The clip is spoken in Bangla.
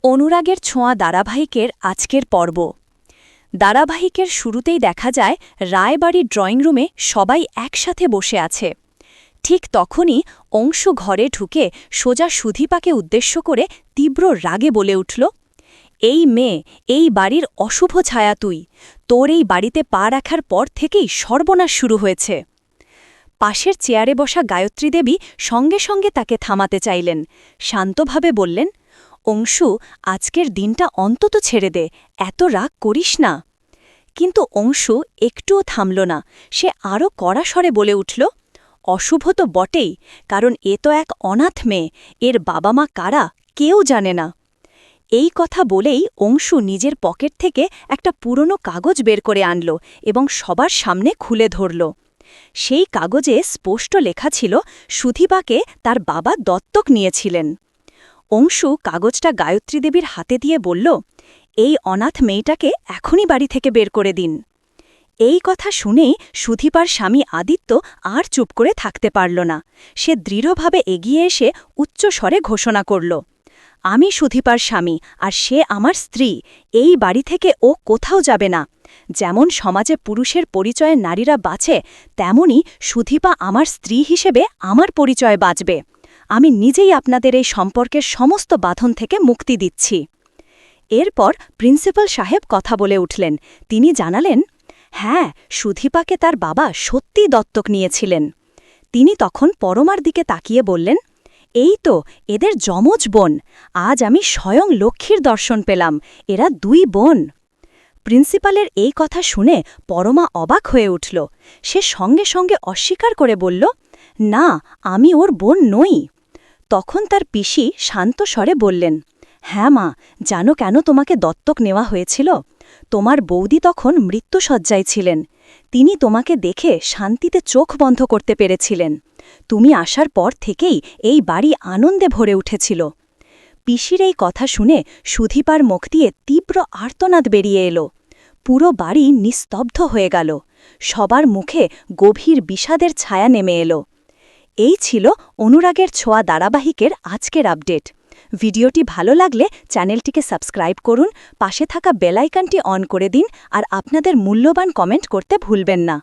অনুরাগের ছোঁয়া ধারাবাহিকের আজকের পর্ব। ধারাবাহিকের শুরুতেই দেখা যায় রায়বাড়ির ড্রয়িং রুমে সবাই একসাথে বসে আছে। ঠিক তখনই অংশু ঘরে ঢুকে সোজা সুধীপাকে উদ্দেশ্য করে তীব্র রাগে বলে উঠল, এই মেয়ে, এই বাড়ির অশুভ ছায়া তুই। তোর এই বাড়িতে পা রাখার পর থেকেই সর্বনাশ শুরু হয়েছে। পাশের চেয়ারে বসা গায়ত্রী দেবী সঙ্গে সঙ্গে তাকে থামাতে চাইলেন। শান্তভাবে বললেন, অংশু, আজকের দিনটা অন্তত ছেড়ে দে, এত রাগ করিস না। কিন্তু অংশু একটুও থামল না। সে আরও কড়া স্বরে বলে উঠল, অশুভ তো বটেই, কারণ এ তো এক অনাথ মেয়ে, এর বাবা মা কারা কেউ জানে না। এই কথা বলেই অংশু নিজের পকেট থেকে একটা পুরনো কাগজ বের করে আনল এবং সবার সামনে খুলে ধরল। সেই কাগজে স্পষ্ট লেখা ছিল সুধীপাকে তার বাবা দত্তক নিয়েছিলেন। অংশু কাগজটা গায়ত্রী দেবীর হাতে দিয়ে বলল, এই অনাথ মেয়েটাকে এখনই বাড়ি থেকে বের করে দিন। এই কথা শুনেই সুধীপার স্বামী আদিত্য আর চুপ করে থাকতে পারল না। সে দৃঢ়ভাবে এগিয়ে এসে উচ্চস্বরে ঘোষণা করল, আমি সুধীপার স্বামী আর সে আমার স্ত্রী। এই বাড়ি থেকে ও কোথাও যাবে না। যেমন সমাজে পুরুষের পরিচয়ে নারীরা বাঁচে, তেমনি সুধীপা আমার স্ত্রী হিসেবে আমার পরিচয় বাঁচবে। আমি নিজেই আপনাদের এই সম্পর্কের সমস্ত বাঁধন থেকে মুক্তি দিচ্ছি। এরপর প্রিন্সিপাল সাহেব কথা বলে উঠলেন। তিনি জানালেন, হ্যাঁ, সুধীপাকে তার বাবা সত্যি দত্তক নিয়েছিলেন। তিনি তখন পরমার দিকে তাকিয়ে বললেন, এই তো এদের যমজ বোন। আজ আমি স্বয়ং লক্ষ্মীর দর্শন পেলাম, এরা দুই বোন। প্রিন্সিপালের এই কথা শুনে পরমা অবাক হয়ে উঠল। সে সঙ্গে সঙ্গে অস্বীকার করে বলল, না, আমি ওর বোন নই। তখন তার পিসি শান্ত স্বরে বললেন, হ্যাঁ মা, জানো কেন তোমাকে দত্তক নেওয়া হয়েছিল? তোমার বৌদি তখন মৃত্যুশয্যায় ছিলেন। তিনি তোমাকে দেখে শান্তিতে চোখ বন্ধ করতে পেরেছিলেন। তুমি আসার পর থেকেই এই বাড়ি আনন্দে ভরে উঠেছিল। পিসির এই কথা শুনে সুধীপার মুখ দিয়ে তীব্র আর্তনাদ বেরিয়ে এলো। পুরো বাড়ি নিস্তব্ধ হয়ে গেল। সবার মুখে গভীর বিষাদের ছায়া নেমে এলো। এই ছিল অনুরাগের ছোঁয়া ধারাবাহিকের আজকের আপডেট। ভিডিওটি ভালো লাগলে চ্যানেলটিকে সাবস্ক্রাইব করুন, পাশে থাকা বেল আইকনটি অন করে দিন আর আপনাদের মূল্যবান কমেন্ট করতে ভুলবেন না।